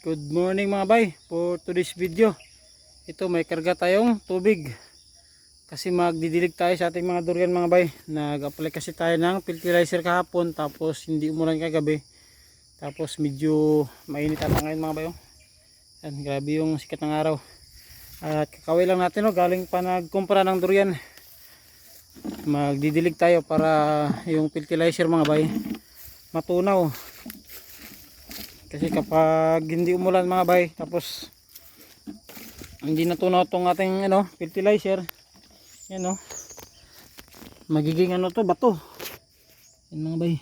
Good morning mga bay. For today's video, ito may karga tayong tubig kasi magdidilig tayo sa ating mga durian mga bay. Nag-apply kasi tayo ng fertilizer kahapon, tapos hindi umulan kagabi, tapos medyo mainit ata ngayon mga bay. Yan, grabe yung sikat ng araw. At kakaway lang natin, galing pa nagkumpara ng durian. Magdidilig tayo para yung fertilizer mga bay matunaw. Kasi kapag hindi umulan mga bay, tapos hindi natunaw tong ating fertilizer, yan magiging to, bato. Yan mga bay.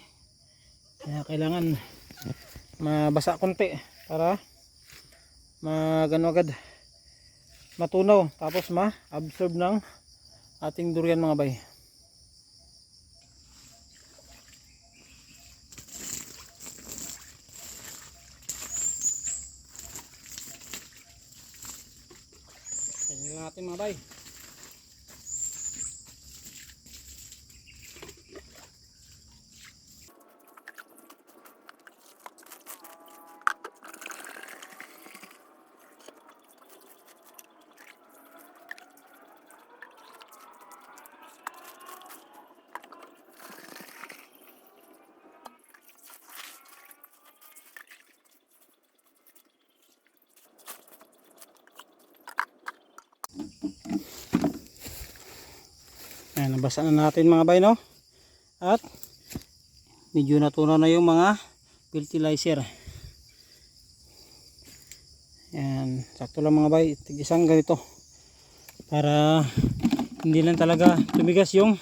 Kaya kailangan mabasa konti para agad matunaw, tapos ma-absorb ng ating durian mga bay. Yan lang natin mga bay. Ayan, nabasa na natin mga bay, no? At medyo natunaw na yung mga fertilizer. Ayan, sakto lang mga bay, tig-isang ganito para hindi lang talaga tumigas yung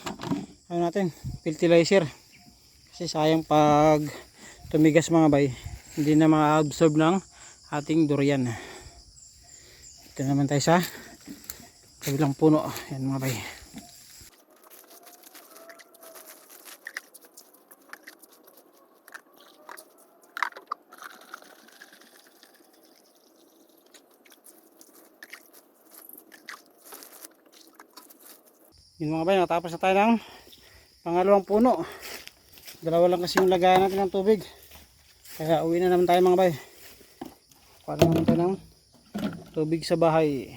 natin fertilizer, kasi sayang pag tumigas mga bay, hindi na ma-absorb ng ating durian. Ito naman tayo sa kabilang puno. Ayan mga bay. Yun mga bay, natapos na tayo ng pangalawang puno. Dalawa lang kasi yung lagayan natin ng tubig, kaya uwi na naman tayo mga bay. Kuha naman tayo ng tubig sa bahay.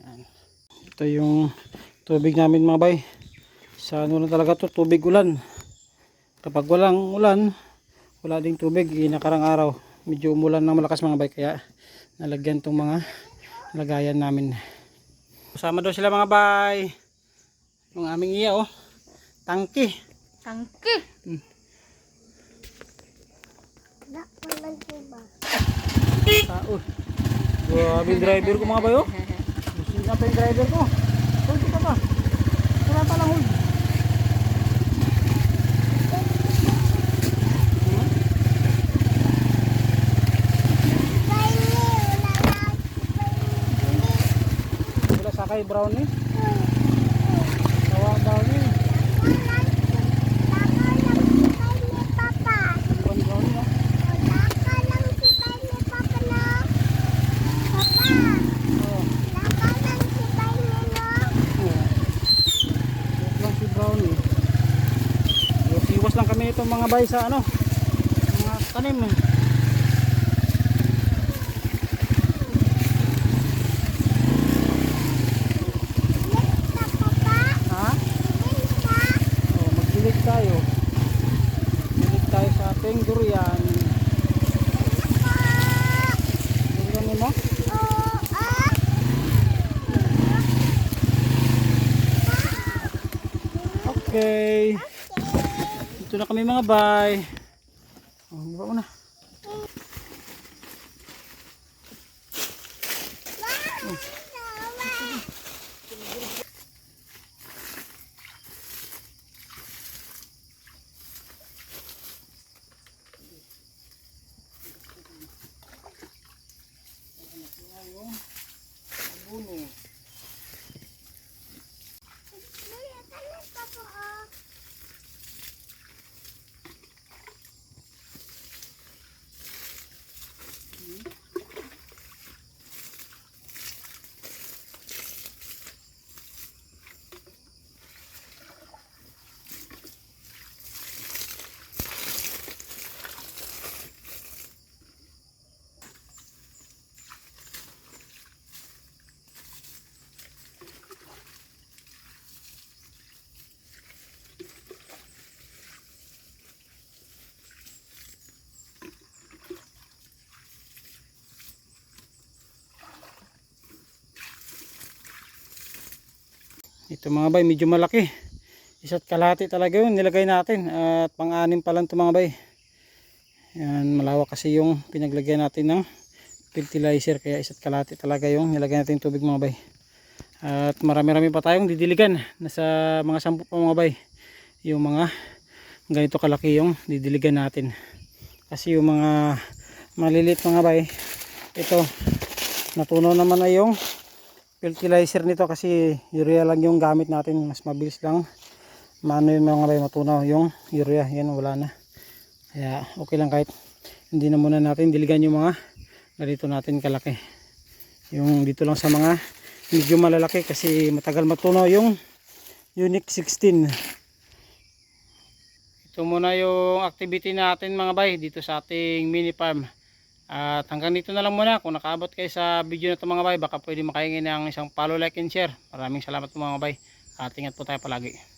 Yan. Ito yung tubig namin mga bay. Sa lang talaga to, tubig ulan. Kapag walang ulan, wala ding tubig. Nakarang araw medyo umulan ng malakas mga bay, kaya nalagyan tong mga lagayan namin. Kasama daw sila mga bay. Yung aming iya, tangke. Tangke. Grabe yung driver ko mga bayo. Gusto na pa yung driver ko. Hold ka pa. Wala pa lang hold. Wala sakay brownie. Tawa brownie. Lang kami itong mga bay sa mga tanim. Ha? Magdilig tayo. Dilig tayo sa ating durian. Durian mo? Okay. Ito na kami mga bay. Di ba una? Ito mga bay, medyo malaki. Isa't kalahati talaga yun nilagay natin. At pang-anim pa lang ito mga bay. Yan, malawak kasi yung pinaglagyan natin ng fertilizer. Kaya isa't kalahati talaga yung nilagay natin tubig mga bay. At marami-rami pa tayong didiligan. Nasa mga 10 pa mga bay. Yung mga ganito kalaki yung didiligan natin. Kasi yung mga maliliit mga bay, ito natunaw naman na yung fertilizer nito kasi urea lang yung gamit natin. Mas mabilis lang maano yung mga bay, matunaw yung urea. Yan, wala na. Kaya okay lang kahit hindi na muna natin diligan yung mga ganito natin kalaki. Yung dito lang sa mga medyo malalaki kasi matagal matunaw yung Unique 16. Ito muna yung activity natin mga bay dito sa ating mini farm. At hanggang dito na lang muna. Kung nakaabot kayo sa video na ito mga bay, baka pwede makahingi ng isang follow, like and share. Maraming salamat po mga bay. At ingat po tayo palagi.